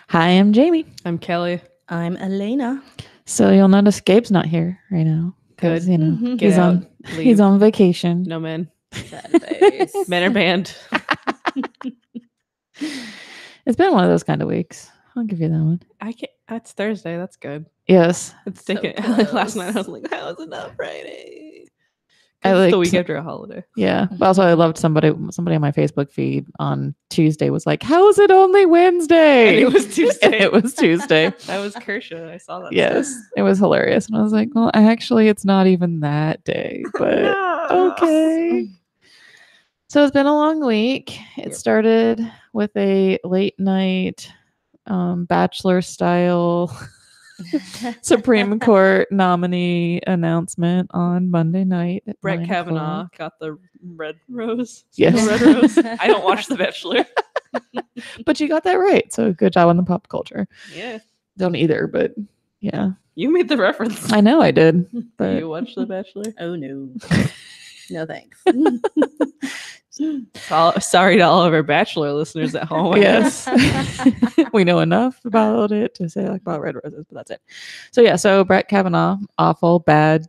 Hi, I'm Jaime. I'm Kelley. I'm Elaina. So you'll notice Gabe's not here right now. Good. You know, Get out. He's on vacation. No men. Sad face. Men are banned. It's been one of those kind of weeks. I'll give you that one. I can't. It's Thursday. That's good. Yes. It's So taken. close. Last night I was like, how is it not Friday? I It's the liked- week after a holiday. Yeah. But also, I loved somebody on my Facebook feed on Tuesday was like, "How is it only Wednesday?" And it was Tuesday. And it was Tuesday. That was Kershaw. I saw that. Yes, it was hilarious, and I was like, "Well, actually, it's not even that day." But No. okay. So it's been a long week. It started with a late night bachelor style Supreme Court nominee announcement on Monday night. At Brett 9 Kavanaugh o'clock. got the red rose. Yes. The red rose. I don't watch The Bachelor. But you got that right. So good job on the pop culture. Yeah. Don't either, but yeah. You made the reference. I know I did. But You watched The Bachelor? Oh no. No thanks. Sorry to all of our Bachelor listeners at home. yes. We know enough about it to say like about red roses, but that's it. So yeah, so Brett Kavanaugh, awful, bad,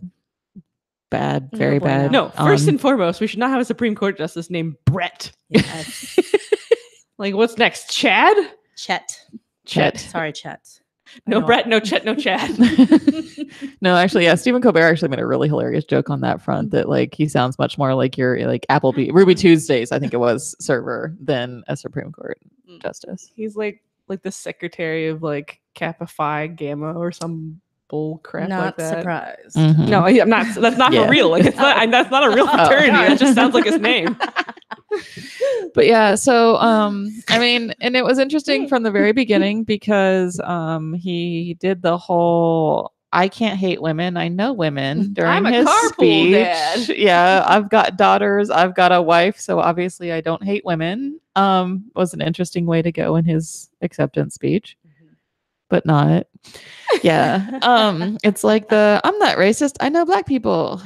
very boy, bad. No, first and foremost, we should not have a Supreme Court justice named Brett. Yes. Like, what's next? Chad? Chet. Chet. Sorry, Chet. No Brett, no Chet, no Chad. No, actually, yeah. Stephen Colbert actually made a really hilarious joke on that front that like he sounds much more like your like Ruby Tuesdays, I think it was, server than a Supreme Court justice. He's like the secretary of like Kappa Phi Gamma or some bull crap Not like that. surprised. Mhm. No, I'm not. That's not Yeah. for real. Like, it's not. That's not a real fraternity. That just sounds like his name. But yeah, so I mean, and it was interesting from the very beginning because he did the whole "I can't hate women, I know women" during I'm a his carpool speech. dad. Yeah, I've got daughters, I've got a wife, so obviously I don't hate women. Was an interesting way to go in his acceptance speech, but not. Yeah, it's like I'm not racist, I know black people.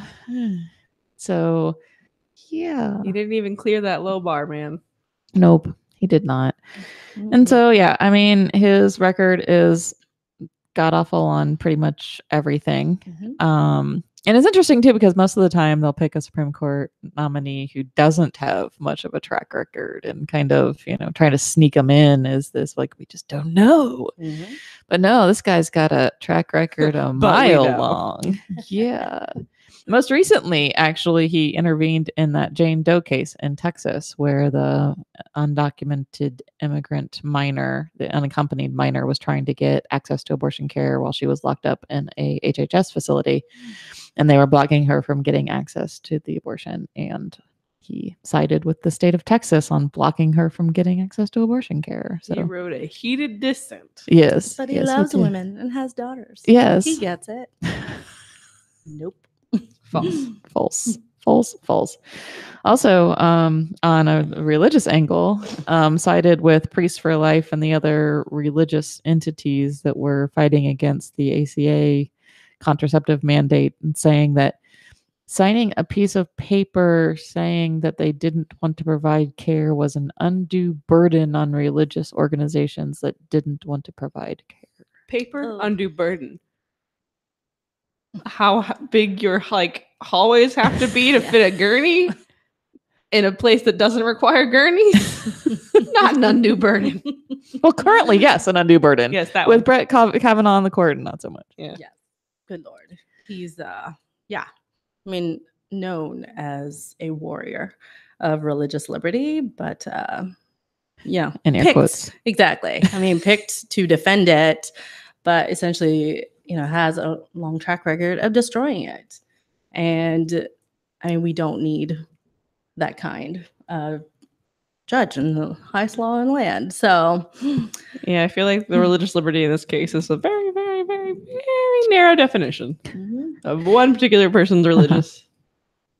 So yeah. He didn't even clear that low bar, man. Nope, he did not. And so, yeah, I mean, his record is god awful on pretty much everything. And it's interesting too because most of the time they'll pick a Supreme Court nominee who doesn't have much of a track record and kind of, trying to sneak them in as this like we just don't know. But no, this guy's got a track record a mile long. Yeah. Most recently, actually, he intervened in that Jane Doe case in Texas where the undocumented immigrant minor, the unaccompanied minor, was trying to get access to abortion care while she was locked up in a HHS facility. And they were blocking her from getting access to the abortion. And he sided with the state of Texas on blocking her from getting access to abortion care. So He wrote a heated dissent. yes. But he yes, loves did. women and has daughters. Yes. He gets it. Nope. False. False. Also, on a religious angle, sided with Priests for Life and the other religious entities that were fighting against the ACA contraceptive mandate and saying that signing a piece of paper saying that they didn't want to provide care was an undue burden on religious organizations that didn't want to provide care. Paper, undue burden. How big your hallways have to be to fit a gurney in a place that doesn't require gurneys? Not an undue burden. Well, currently, yes, an undue burden. Yes, that with one. Brett Kavanaugh on the court, not so much. Yeah. Good Lord. He's known as a warrior of religious liberty, but In air picked- quotes. Exactly. I mean, picked to defend it, but essentially, has a long track record of destroying it. And I mean, we don't need that kind of judge in the highest law in the land. So Yeah, I feel like the religious liberty in this case is a very, very, very, very narrow definition of one particular person's religious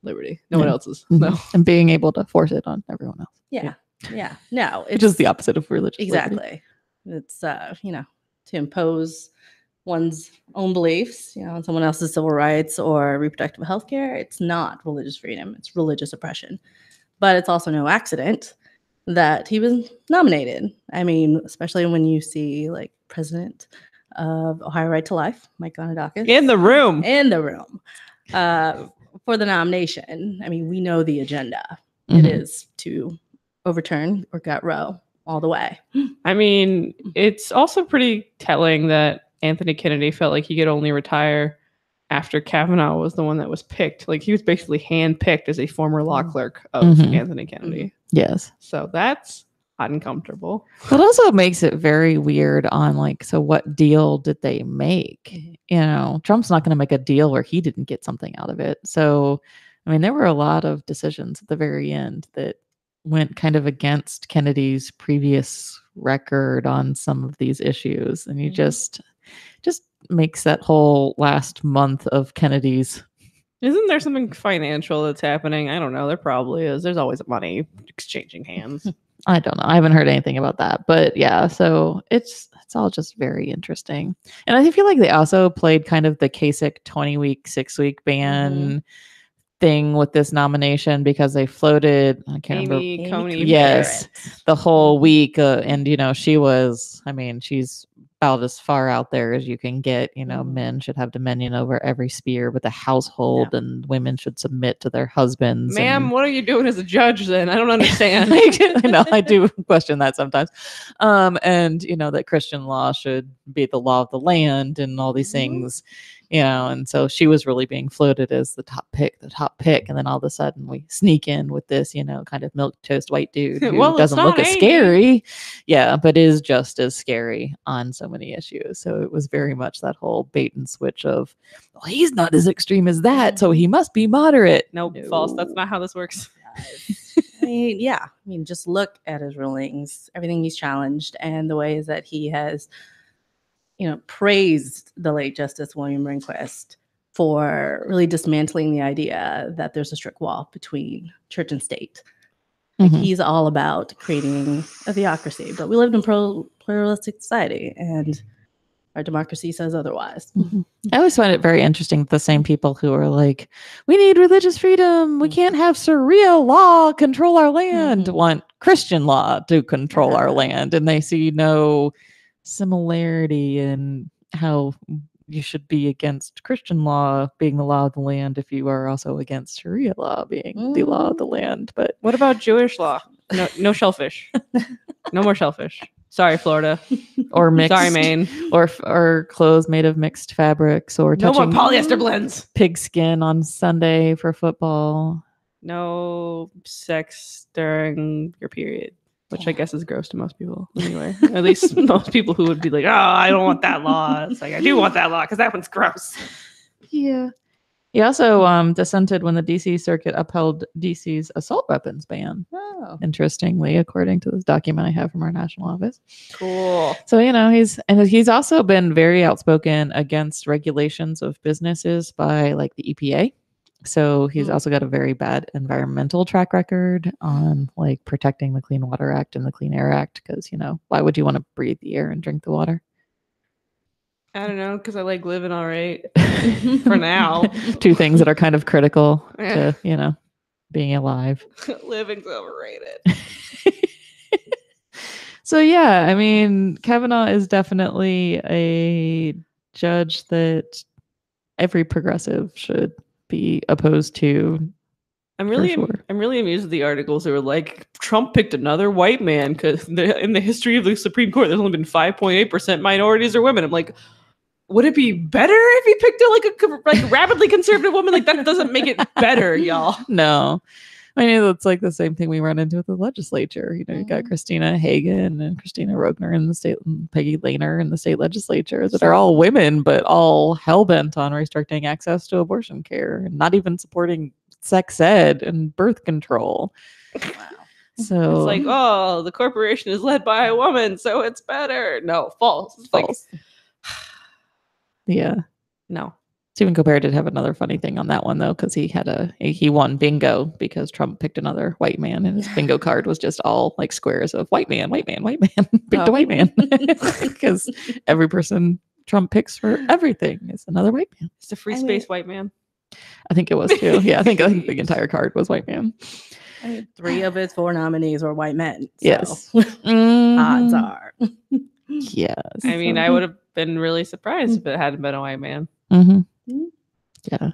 liberty. No one else's. No. And being able to force it on everyone else. yeah. No, it's Which is the opposite of religious liberty. exactly. It's to impose one's own beliefs, on someone else's civil rights or reproductive health care. It's not religious freedom. It's religious oppression. But it's also no accident that he was nominated. I mean, especially when you see like President of Ohio Right to Life, Mike Gonadakis, in the room for the nomination. I mean, we know the agenda. Mm-hmm. It is to overturn or gut Roe all the way. I mean, it's also pretty telling that Anthony Kennedy felt like he could only retire after Kavanaugh was the one that was picked. Like he was basically handpicked as a former law clerk of Anthony Kennedy. Yes. So that's uncomfortable. But also makes it very weird on like, so what deal did they make? You know, Trump's not going to make a deal where he didn't get something out of it. So, I mean, there were a lot of decisions at the very end that went kind of against Kennedy's previous record on some of these issues. And you just makes that whole last month of Kennedy's. Isn't there something financial that's happening? I don't know. There probably is. There's always money exchanging hands. I don't know. I haven't heard anything about that, but yeah, so it's all just very interesting. And I feel like they also played kind of the Kasich 20-week, 6-week ban thing with this nomination because they floated, I can't remember. Coney yes, the whole week. And, you know, she's about as far out there as you can get. You know, men should have dominion over every sphere with the household, and women should submit to their husbands. Ma'am, what are you doing as a judge then? I don't understand. I know, I do question that sometimes. And, you know, that Christian law should be the law of the land and all these things. You know, and so she was really being floated as the top pick. And then all of a sudden we sneak in with this, you know, kind of milquetoast white dude who doesn't look as scary. Yeah, but is just as scary on so many issues. So it was very much that whole bait and switch of, well, he's not as extreme as that, so he must be moderate. Nope, false. That's not how this works. I mean, just look at his rulings, everything he's challenged, and the ways that he has, you know, praised the late Justice William Rehnquist for really dismantling the idea that there's a strict wall between church and state. Like, he's all about creating a theocracy, but we lived in pluralistic society, and our democracy says otherwise. I always find it very interesting that the same people who are like, we need religious freedom, we can't have Sharia law control our land, want Christian law to control our land, and they see no similarity in how you should be against Christian law being the law of the land if you are also against Sharia law being the law of the land. But what about Jewish law? No shellfish. No more shellfish. Sorry, Florida. Or mixed. Sorry, Maine. Or clothes made of mixed fabrics, or no more polyester blends. Pigskin on Sunday for football. No sex during your period. Which I guess is gross to most people anyway. At least most people who would be like, oh, I don't want that law. It's like, I do want that law because that one's gross. Yeah. He also dissented when the D.C. Circuit upheld D.C.'s assault weapons ban. Oh. Interestingly, according to this document I have from our national office. Cool. So, you know, he's also been very outspoken against regulations of businesses by like the EPA. So he's also got a very bad environmental track record on like protecting the Clean Water Act and the Clean Air Act. Because, you know, why would you want to breathe the air and drink the water? I don't know, because I like living all right for now. Two things that are kind of critical to, you know, being alive. Living's overrated. So, yeah, I mean, Kavanaugh is definitely a judge that every progressive should be opposed to. I'm really amused at the articles that were like, Trump picked another white man because in the history of the Supreme Court, there's only been 5.8% minorities or women. I'm like, would it be better if he picked a rabidly conservative woman? Like, that doesn't make it better, y'all. No. I mean, it's like the same thing we run into with the legislature. You know, you got Christina Hagan and Christina Rogner in the state, Peggy Lehner in the state legislature that are all women, but all hell-bent on restricting access to abortion care and not even supporting sex ed and birth control. Wow. So it's like, oh, the corporation is led by a woman, so it's better. No, false. It's false. Like, yeah. No. Stephen Colbert did have another funny thing on that one, though, because he won bingo because Trump picked another white man, and his bingo card was just all like squares of white man, picked a white man. Because every person Trump picks for everything is another white man. It's a free space white man. I think it was too. Yeah, I think the entire card was white man. I mean, 3 of his 4 nominees were white men. So Yes. odds are. Yes. I mean, I would have been really surprised if it hadn't been a white man. Yeah.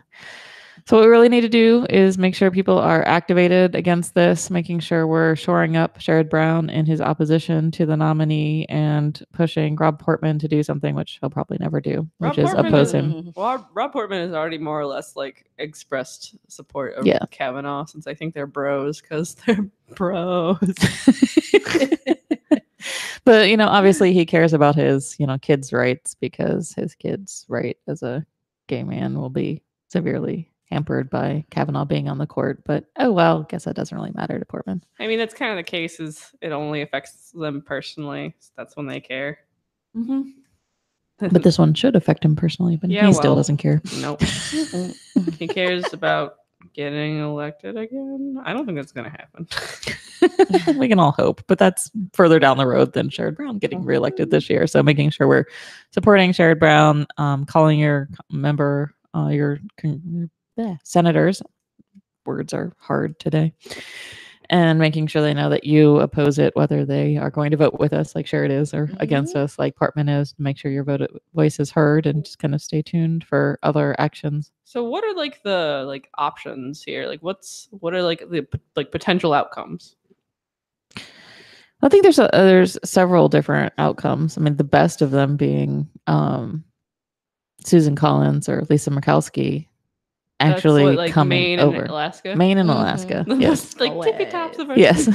So what we really need to do is make sure people are activated against this, making sure we're shoring up Sherrod Brown in his opposition to the nominee and pushing Rob Portman to do something which he'll probably never do, which is oppose him. Well, Rob Portman has already more or less like expressed support of Kavanaugh, since I think they're bros because they're bros. But, you know, obviously he cares about his, you know, kids' rights, because his kids' right as a gay man will be severely hampered by Kavanaugh being on the court. But oh well, guess that doesn't really matter to Portman. I mean, that's kind of the case, is it only affects them personally. So that's when they care. But this one should affect him personally, but he still doesn't care. Nope. He cares about getting elected again. I don't think that's going to happen. We can all hope, but that's further down the road than Sherrod Brown getting reelected this year. So making sure we're supporting Sherrod Brown, calling your member, your senators, words are hard today, and making sure they know that you oppose it, whether they are going to vote with us like Sherrod is, or against us like Portman is. Make sure your voice is heard, and just kind of stay tuned for other actions. So what are like the options here? Like what are like the potential outcomes? I think there's several different outcomes. I mean, the best of them being Susan Collins or Lisa Murkowski actually coming Maine over. And Alaska? Maine and Alaska. Yes. Like tippy tops of our yes.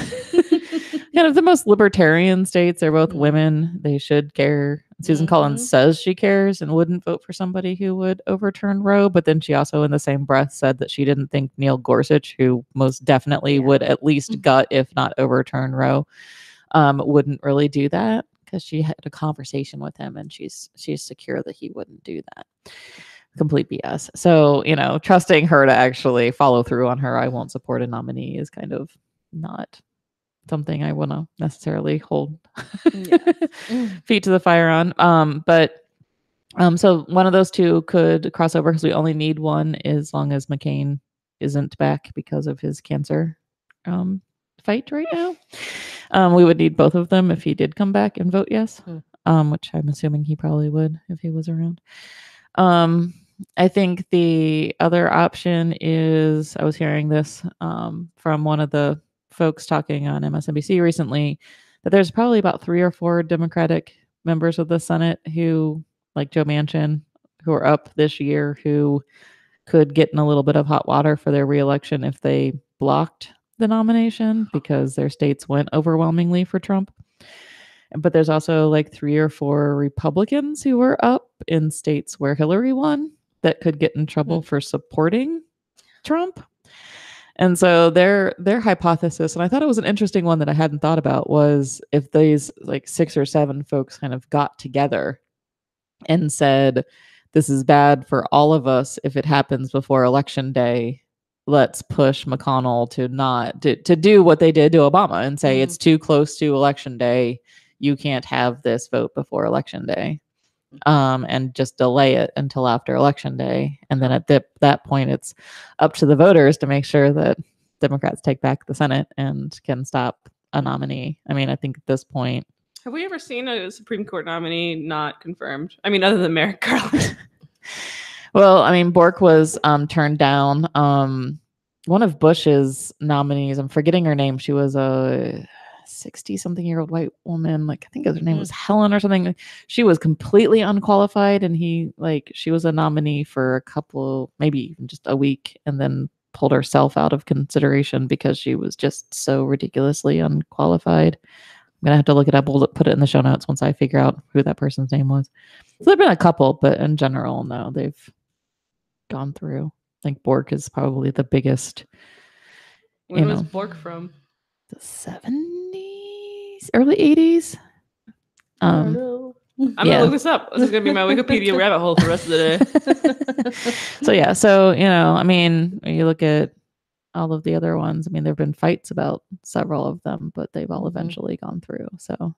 Kind of the most libertarian states. They're both women. They should care. Susan Collins says she cares and wouldn't vote for somebody who would overturn Roe, but then she also in the same breath said that she didn't think Neil Gorsuch, who most definitely would at least gut if not overturn Roe, wouldn't really do that, because she had a conversation with him and she's secure that he wouldn't do that. Complete BS. So, you know, trusting her to actually follow through on her I won't support a nominee is kind of not something I want to necessarily hold feet to the fire on. So one of those two could cross over, because we only need one as long as McCain isn't back because of his cancer fight right now. We would need both of them if he did come back and vote yes, which I'm assuming he probably would if he was around. I think the other option is, I was hearing this from one of the folks talking on MSNBC recently, that there's probably about 3 or 4 Democratic members of the Senate who, like Joe Manchin, who are up this year, who could get in a little bit of hot water for their reelection if they blocked the nomination, because their states went overwhelmingly for Trump. But there's also like 3 or 4 Republicans who were up in states where Hillary won that could get in trouble for supporting Trump. And so their hypothesis, and I thought it was an interesting one that I hadn't thought about, was if these like 6 or 7 folks kind of got together and said, this is bad for all of us if it happens before Election Day, let's push McConnell to do what they did to Obama and say it's too close to Election Day, you can't have this vote before Election Day, and just delay it until after Election Day. And then at that point, it's up to the voters to make sure that Democrats take back the Senate and can stop a nominee. I mean, I think at this point. Have we ever seen a Supreme Court nominee not confirmed? I mean, other than Merrick Garland. Well, I mean, Bork was turned down. One of Bush's nominees, I'm forgetting her name. She was a 60-something-year-old white woman. Like, I think her name was Helen or something. She was completely unqualified, and she was a nominee for a couple, maybe even just a week, and then pulled herself out of consideration because she was just so ridiculously unqualified. I'm gonna have to look it up. We'll put it in the show notes once I figure out who that person's name was. So there've been a couple, but in general, no, they've gone through. I think Bork is probably the biggest. When was Bork from? The 70s, early 80s. I'm gonna look this up. This is gonna be my Wikipedia rabbit hole for the rest of the day. So I mean, when you look at all of the other ones, I mean, there have been fights about several of them, but they've all eventually gone through. So,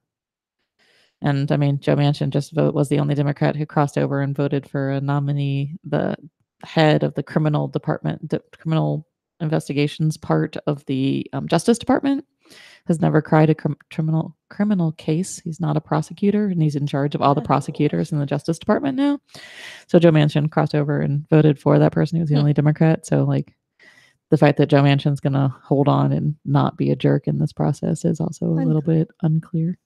and I mean, Joe Manchin was the only Democrat who crossed over and voted for a nominee, the head of the criminal department, criminal investigations part of the Justice Department, has never cried a criminal case. He's not a prosecutor, and he's in charge of all the prosecutors in the Justice Department now. So Joe Manchin crossed over and voted for that person. He was the only Democrat. So like the fact that Joe Manchin's going to hold on and not be a jerk in this process is also a little bit unclear.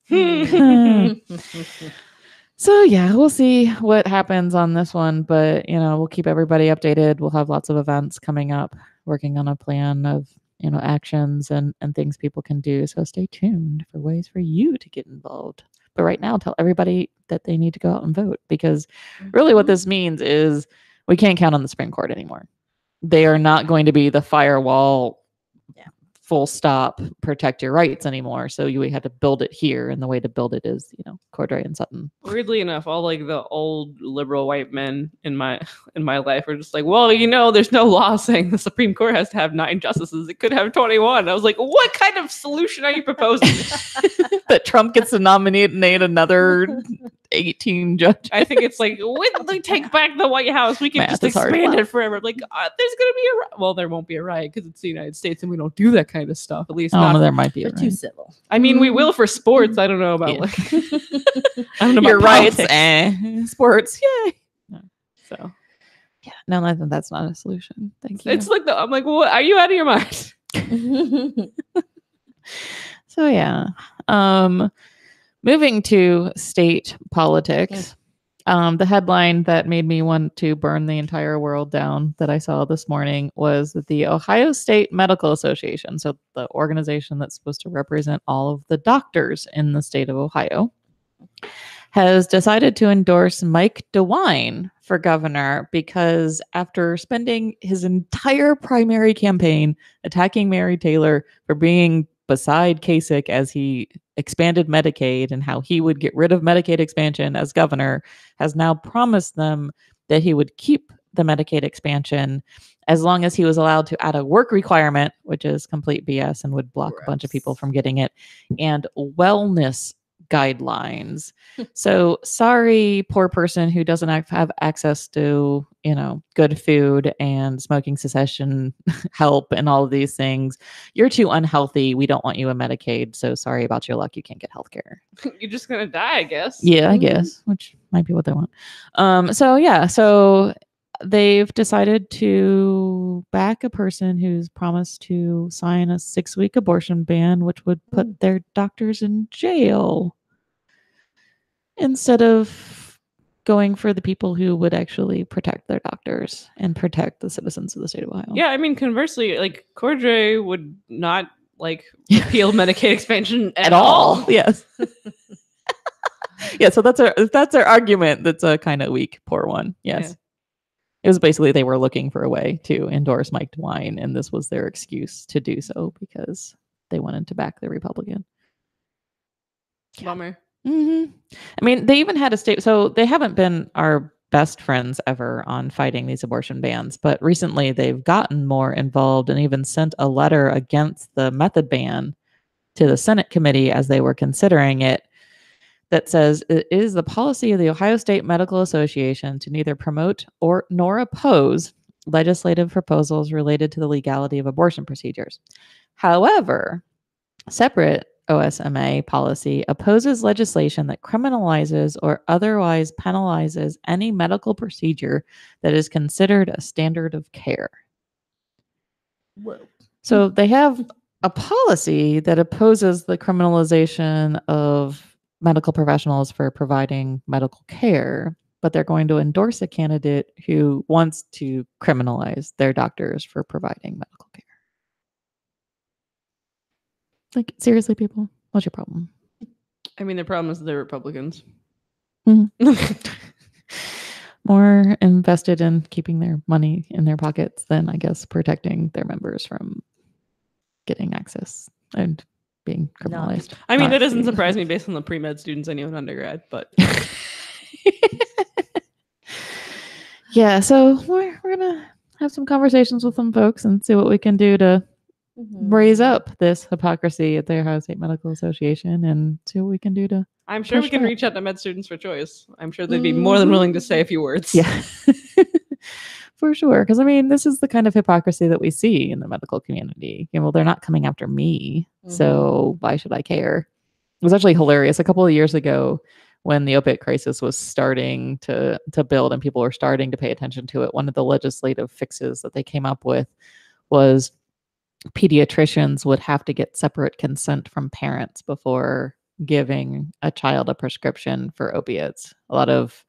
So yeah, we'll see what happens on this one, but we'll keep everybody updated. We'll have lots of events coming up, working on a plan of actions and things people can do. So stay tuned for ways for you to get involved. But right now, tell everybody that they need to go out and vote, because really what this means is we can't count on the Supreme Court anymore. They are not going to be the firewall, full stop, protect your rights anymore. So we had to build it here, and the way to build it is, Cordray and Sutton. Weirdly enough, all like the old liberal white men in my life are just like, well, there's no law saying the Supreme Court has to have 9 justices. It could have 21. I was like, what kind of solution are you proposing? That Trump gets to nominate another 18 judges. I think it's like, when they take back the White House, we can just expand it forever. Like, there's gonna be there won't be a riot because it's the United States and we don't do that kind of stuff. At least not. There might be. We're too civil. I mean, we will for sports. I don't know about like. I don't know about your rights, sports. Yay. So. Yeah, no, I think that's not a solution. Thank you. It's like I'm like, what? Are you out of your mind? So yeah. Moving to state politics, the headline that made me want to burn the entire world down that I saw this morning was that the Ohio State Medical Association, so the organization that's supposed to represent all of the doctors in the state of Ohio, has decided to endorse Mike DeWine for governor because after spending his entire primary campaign attacking Mary Taylor for being beside Kasich as he expanded Medicaid and how he would get rid of Medicaid expansion as governor, has now promised them that he would keep the Medicaid expansion as long as he was allowed to add a work requirement, which is complete BS and would block a bunch of people from getting it, and wellness guidelines. So sorry, poor person who doesn't have access to, good food and smoking cessation help and all of these things. You're too unhealthy. We don't want you in Medicaid. So sorry about your luck. You can't get healthcare. You're just going to die, I guess. Yeah, I guess, which might be what they want. So they've decided to back a person who's promised to sign a 6-week abortion ban, which would put their doctors in jail, instead of going for the people who would actually protect their doctors and protect the citizens of the state of Ohio. Yeah, I mean, conversely, like Cordray would not repeal Medicaid expansion at all. Yes. Yeah, so that's their argument. That's a kind of weak, poor one. Yes. Yeah. It was basically they were looking for a way to endorse Mike DeWine, and this was their excuse to do so because they wanted to back the Republican. Bummer. Mm-hmm. I mean, they even had a state, so they haven't been our best friends ever on fighting these abortion bans, but recently they've gotten more involved and even sent a letter against the method ban to the Senate committee as they were considering it, that says it is the policy of the Ohio State Medical Association to neither promote nor oppose legislative proposals related to the legality of abortion procedures. However, separate OSMA policy opposes legislation that criminalizes or otherwise penalizes any medical procedure that is considered a standard of care. Whoa. So they have a policy that opposes the criminalization of medical professionals for providing medical care, but they're going to endorse a candidate who wants to criminalize their doctors for providing medical care. Like, seriously, people, what's your problem? I mean, the problem is they're Republicans. Mm-hmm. More invested in keeping their money in their pockets than, I guess, protecting their members from getting access and being criminalized. I mean, that doesn't surprise me based on the pre-med students I knew in undergrad, but... Yeah, so we're going to have some conversations with some folks and see what we can do to raise up this hypocrisy at the Ohio State Medical Association and see what we can do to... I'm sure we can reach out to Med Students for Choice. I'm sure they'd be more than willing to say a few words. Yeah. for sure. Because I mean, this is the kind of hypocrisy that we see in the medical community. You know, well, they're not coming after me, so why should I care? It was actually hilarious. A couple of years ago, when the opiate crisis was starting to build and people were starting to pay attention to it, one of the legislative fixes that they came up with was pediatricians would have to get separate consent from parents before giving a child a prescription for opiates. A lot of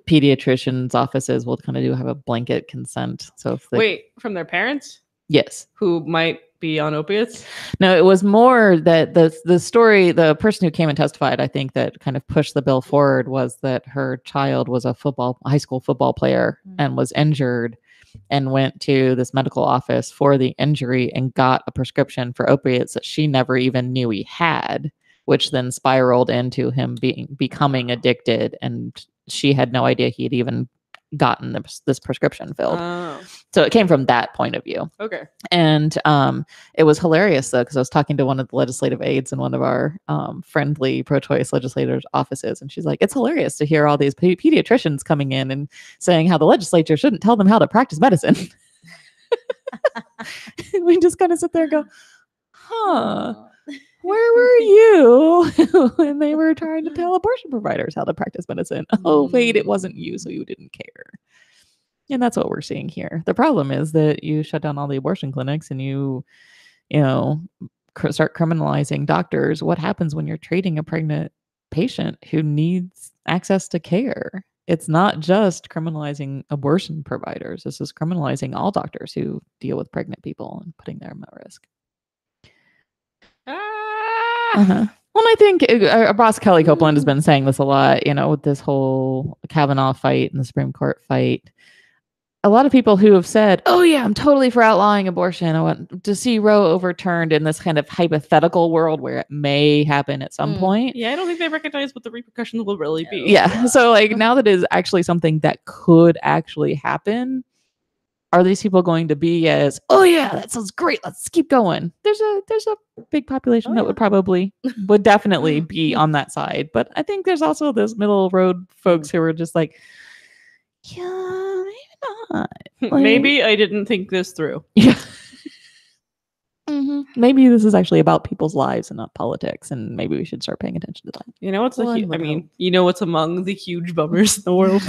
pediatricians' offices will kind of have a blanket consent. So if wait, from their parents? Yes. Who might be on opiates? No, it was more that the story, the person who came and testified, I think that kind of pushed the bill forward was that her child was a high school football player and was injured and went to this medical office for the injury and got a prescription for opiates that she never even knew he had, which then spiraled into him becoming addicted, and she had no idea he had even gotten this prescription filled. So it came from that point of view. Okay. And it was hilarious though, because I was talking to one of the legislative aides in one of our friendly pro-choice legislators' offices, and she's like, it's hilarious to hear all these pediatricians coming in and saying how the legislature shouldn't tell them how to practice medicine. We just kind of sit there and go, huh, where were you when they were trying to tell abortion providers how to practice medicine? Oh, wait, it wasn't you, so you didn't care. And that's what we're seeing here. The problem is that you shut down all the abortion clinics and you start criminalizing doctors. What happens when you're treating a pregnant patient who needs access to care? It's not just criminalizing abortion providers. This is criminalizing all doctors who deal with pregnant people and putting them at risk. Well, I think our boss Kelley Copeland has been saying this a lot, with this whole Kavanaugh fight and the Supreme Court fight. A lot of people who have said, oh yeah, I'm totally for outlawing abortion. I want to see Roe overturned in this kind of hypothetical world where it may happen at some point. Yeah, I don't think they recognize what the repercussions will really be. Yeah. So now that it is actually something that could actually happen, are these people going to be as, oh yeah, that sounds great, let's keep going? There's a big population that would definitely be on that side. But I think there's also this middle road folks who are just like, yeah, maybe not. Maybe I didn't think this through. Yeah. Maybe this is actually about people's lives and not politics, and maybe we should start paying attention to that. What's among the huge bummers in the world?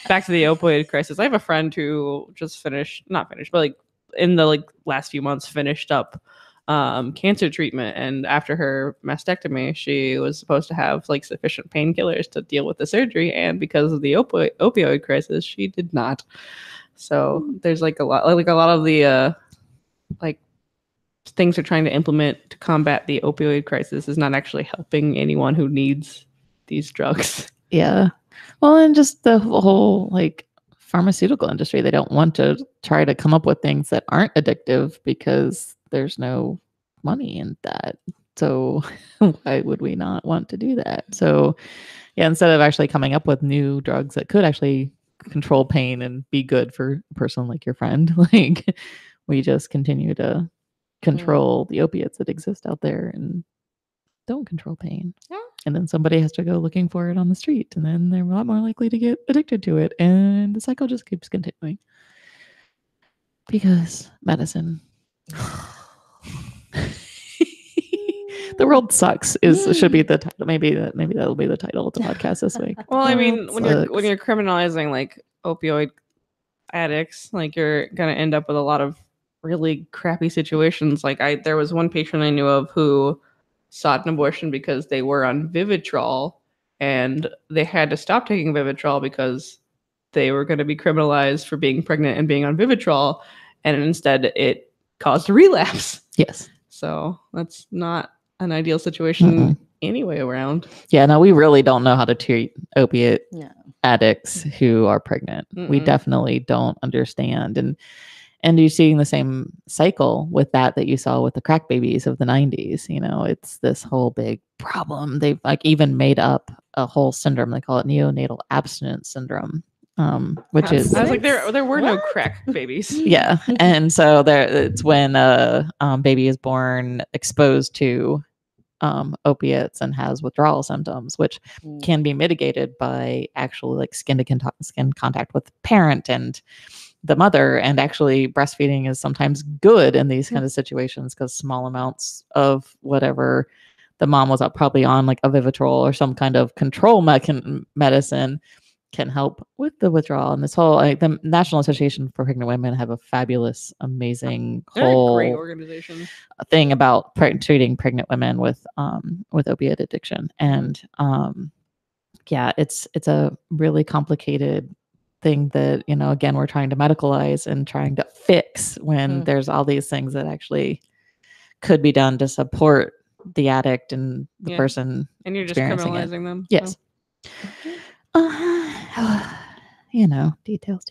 Back to the opioid crisis. I have a friend who just in the last few months finished up cancer treatment, and after her mastectomy, she was supposed to have sufficient painkillers to deal with the surgery, and because of the opioid crisis, she did not. So there's a lot of the things they're trying to implement to combat the opioid crisis is not actually helping anyone who needs these drugs. Yeah. Well, and just the whole pharmaceutical industry, they don't want to try to come up with things that aren't addictive because there's no money in that. So why would we not want to do that? So yeah, instead of actually coming up with new drugs that could actually control pain and be good for a person like your friend, we just continue to control the opiates that exist out there and don't control pain. Yeah. And then somebody has to go looking for it on the street, and then they're a lot more likely to get addicted to it, and the cycle just keeps continuing because medicine. The world sucks should be the title. Maybe that'll be the title of the podcast this week. Well, I mean, when you're criminalizing opioid addicts, you're gonna end up with a lot of really crappy situations. There was one patient I knew of who sought an abortion because they were on Vivitrol, and they had to stop taking Vivitrol because they were going to be criminalized for being pregnant and being on Vivitrol, and instead it caused a relapse. Yes. So that's not an ideal situation anyway around. Yeah, no, we really don't know how to treat opiate addicts who are pregnant. We definitely don't understand. And you're seeing the same cycle with that you saw with the crack babies of the 90s. It's this whole big problem. They've even made up a whole syndrome. They call it neonatal abstinence syndrome, which is... I was like, there were no crack babies. Yeah. And so it's when a baby is born exposed to opiates and has withdrawal symptoms, which can be mitigated by actual skin contact with the parent and the mother. And actually breastfeeding is sometimes good in these kind of situations because small amounts of whatever the mom was probably on, like a Vivitrol or some kind of control medicine, can help with the withdrawal. And this whole, the National Association for Pregnant Women have a fabulous, amazing whole great organization thing about treating pregnant women with opiate addiction. And yeah, it's a really complicated thing that, you know, again, we're trying to medicalize and trying to fix when there's all these things that actually could be done to support the addict and the person. And you're just criminalizing them. Yes. You know, details.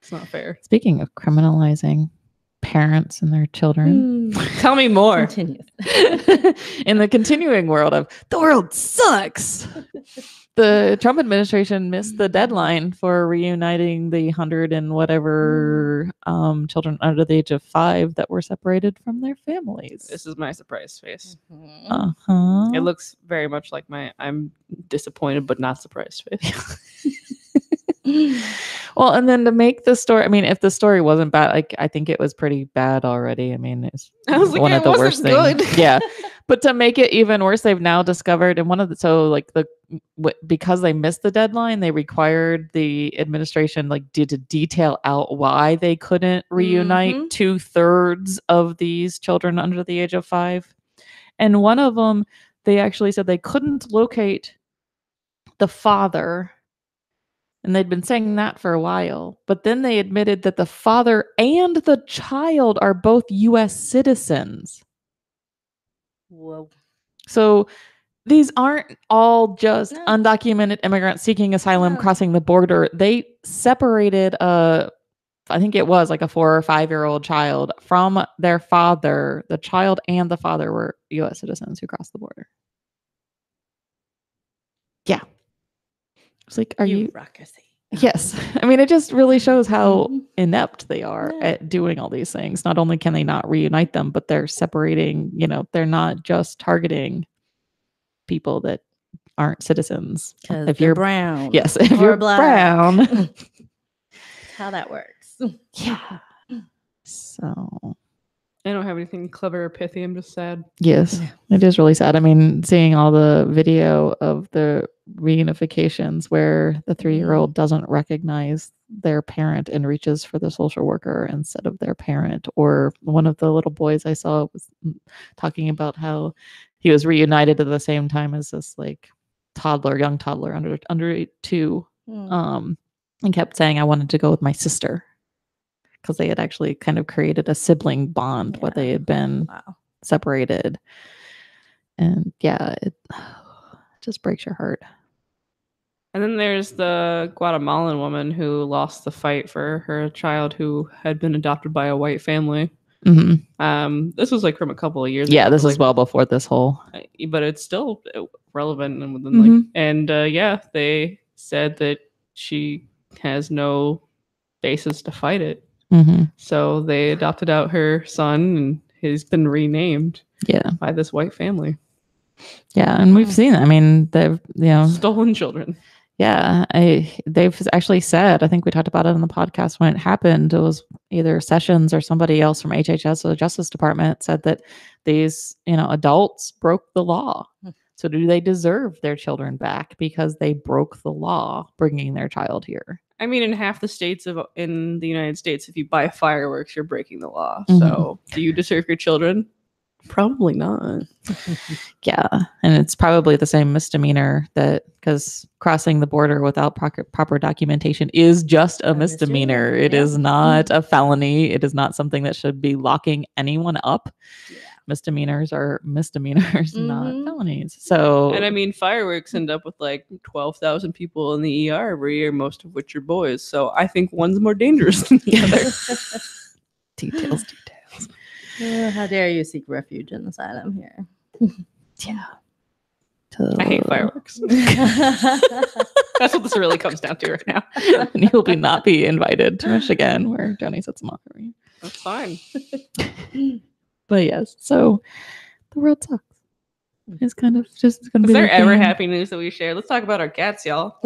It's not fair. Speaking of criminalizing parents and their children, tell me more. Continue. In the continuing world of the world sucks, the Trump administration missed the deadline for reuniting the 100 and whatever children under the age of 5 that were separated from their families. This is my surprise face. It looks very much like my I'm disappointed but not surprised face. Well, and then to make the story, I mean, if the story wasn't bad, like, I think it was pretty bad already. I mean, it's one of the worst things. Yeah. But to make it even worse, they've now discovered, and because they missed the deadline, they required the administration to detail out why they couldn't reunite 2/3 of these children under the age of 5. And one of them, they actually said they couldn't locate the father. And they'd been saying that for a while. But then they admitted that the father and the child are both U.S. citizens. Whoa. So these aren't all just undocumented immigrants seeking asylum crossing the border. They separated I think it was like a 4 or 5-year-old child from their father. The child and the father were U.S. citizens who crossed the border. Yeah. It's like, are you bureaucracy? Yes. I mean, it just really shows how inept they are at doing all these things. Not only can they not reunite them, but they're separating, they're not just targeting people that aren't citizens. If you're brown. Yes. If you're brown. That's how that works. Yeah. So I don't have anything clever or pithy. I'm just sad. Yes, it is really sad. I mean, seeing all the video of the reunifications where the 3-year-old doesn't recognize their parent and reaches for the social worker instead of their parent. Or one of the little boys I saw was talking about how he was reunited at the same time as this young toddler under 2, and kept saying, "I wanted to go with my sister." Because they had actually kind of created a sibling bond where they had been separated. And it just breaks your heart. And then there's the Guatemalan woman who lost the fight for her child who had been adopted by a white family. This was from a couple of years ago. Yeah, this is well before this whole. But it's still relevant. And they said that she has no basis to fight it. So they adopted out her son, and he's been renamed by this white family. Yeah, and we've seen it. I mean, they've stolen children. Yeah, they've actually said, I think we talked about it on the podcast when it happened. It was either Sessions or somebody else from HHS or the Justice Department said that these adults broke the law. So do they deserve their children back because they broke the law bringing their child here? I mean, in half the states in the United States, if you buy fireworks, you're breaking the law. So do you deserve your children? Probably not. Yeah. And it's probably the same misdemeanor because crossing the border without proper documentation is just a misdemeanor. It is not a felony. It is not something that should be locking anyone up. Yeah. Misdemeanors are misdemeanors, not felonies. So, and I mean, fireworks end up with 12,000 people in the ER every year, most of which are boys. So I think one's more dangerous than the other. Details. How dare you seek refuge in asylum here? Yeah. I hate fireworks. That's what this really comes down to right now. And you'll not be invited to Michigan where Johnny sets them off every year. That's fine. But yes, so the world sucks. It's kind of just going to Is be. there ever happy news that we share? Let's talk about our cats, y'all.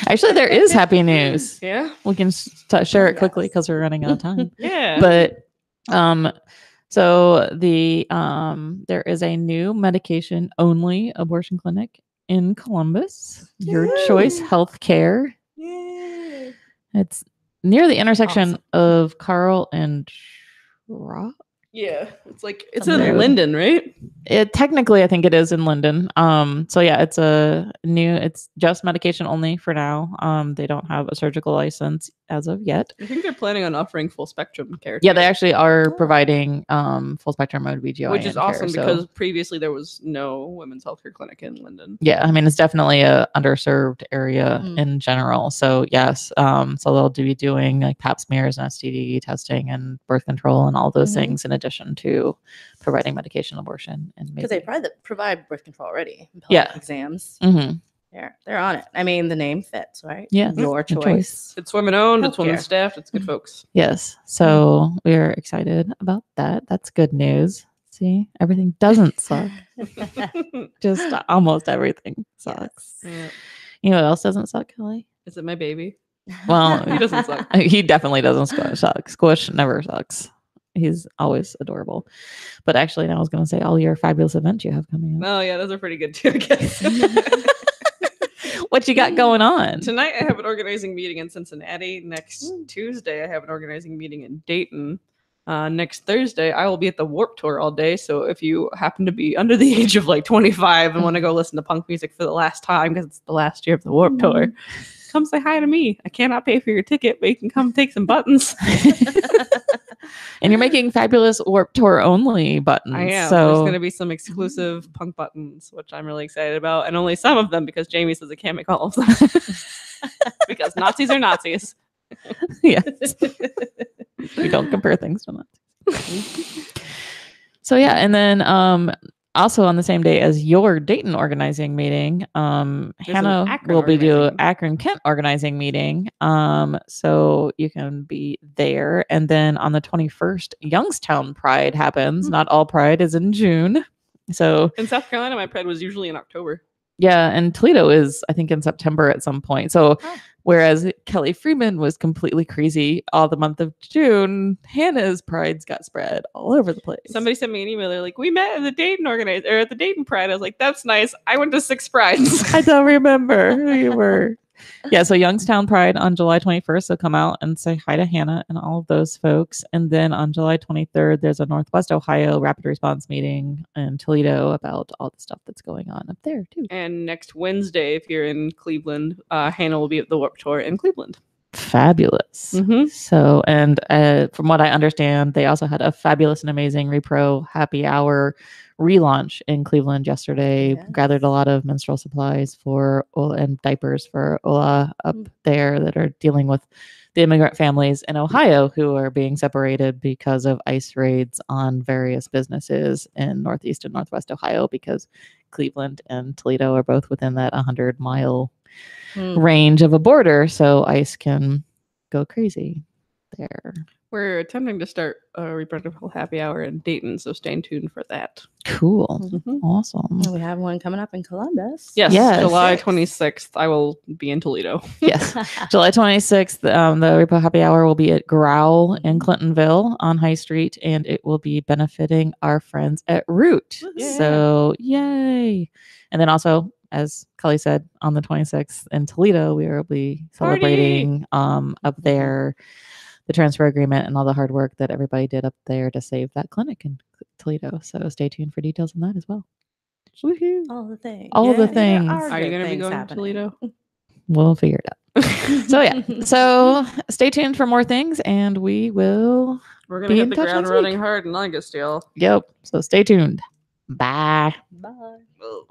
Actually, there is happy news. Yeah. We can share it quickly because we're running out of time. Yeah. But so there is a new medication only abortion clinic in Columbus. Your Choice Healthcare. Yay. It's near the intersection of Carl and Rock. Yeah, it's in Linden, right? Technically, I think it is in Linden. So yeah, it's just medication only for now. They don't have a surgical license as of yet. I think they're planning on offering full spectrum care. Yeah, they actually are providing full spectrum OBGYN, which is awesome care, because previously there was no women's healthcare clinic in Linden. Yeah, I mean it's definitely a underserved area in general. So yes, so they'll be doing like Pap smears and STD testing and birth control and all those things in addition to providing medication abortion. And because they provide birth control already. Exams. They're on it. I mean, the name fits, right? Yeah. Your choice. It's women owned. It's women staffed. It's good folks. Yes. So we're excited about that. That's good news. See, everything doesn't suck. Just almost everything sucks. Yes. Yeah. You know what else doesn't suck, Kelley? Is it my baby? Well, he doesn't suck. He definitely doesn't suck. Squish never sucks. He's always adorable. But actually, now I was going to say all your fabulous events you have coming up. Oh, yeah, those are pretty good too, I guess. What you got going on? Tonight, I have an organizing meeting in Cincinnati. Next Tuesday, I have an organizing meeting in Dayton. Next Thursday, I will be at the Warped Tour all day. So if you happen to be under the age of like 25 and want to go listen to punk music for the last time because it's the last year of the Warped Tour, come say hi to me. I cannot pay for your ticket, but you can come take some buttons. And you're making fabulous Warped Tour only buttons. I am. So there's going to be some exclusive punk buttons, which I'm really excited about. And only some of them because Jaime says I can't make all of them. Because Nazis are Nazis. Yes. We don't compare things to Nazis. So yeah, and then also on the same day as your Dayton organizing meeting, Hannah will be doing Akron Kent organizing meeting. So you can be there. And then on the 21st, Youngstown Pride happens. Not all Pride is in June. So in South Carolina, my Pride was usually in October. Yeah, and Toledo is, I think, in September at some point. So whereas Kelley Freeman was completely crazy all the month of June, Hannah's prides got spread all over the place. Somebody sent me an email. They're like, we met at the Dayton at the Dayton Pride. I was like, that's nice. I went to 6 prides. I don't remember who you were. Yeah, so Youngstown Pride on July 21st. So come out and say hi to Hannah and all of those folks. And then on July 23rd, there's a Northwest Ohio Rapid Response meeting in Toledo about all the stuff that's going on up there, too. And next Wednesday, if you're in Cleveland, Hannah will be at the Warped Tour in Cleveland. Fabulous. So, and from what I understand, they also had a fabulous and amazing Repro happy hour relaunch in Cleveland yesterday. Gathered a lot of menstrual supplies and diapers for Ola up there that are dealing with the immigrant families in Ohio who are being separated because of ICE raids on various businesses in Northeast and Northwest Ohio, because Cleveland and Toledo are both within that 100-mile range of a border, so ICE can go crazy there. We're attempting to start a reproductive health happy hour in Dayton, so stay tuned for that. Cool. Awesome. We have one coming up in Columbus. Yes. July 26th. I will be in Toledo. Yes. July 26th, the Repo Happy Hour will be at Growl in Clintonville on High Street, and it will be benefiting our friends at Root. Yeah. So, yay. And then also, as Kelley said, on the 26th in Toledo, we will be celebrating up there the transfer agreement and all the hard work that everybody did up there to save that clinic in Toledo. So stay tuned for details on that as well. Woohoo. All the things. All the things. Are you going to be going to Toledo? We'll figure it out. So yeah. So stay tuned for more things, and we're going to hit the ground running hard in August, y'all. Yep. So stay tuned. Bye. Bye. Oh.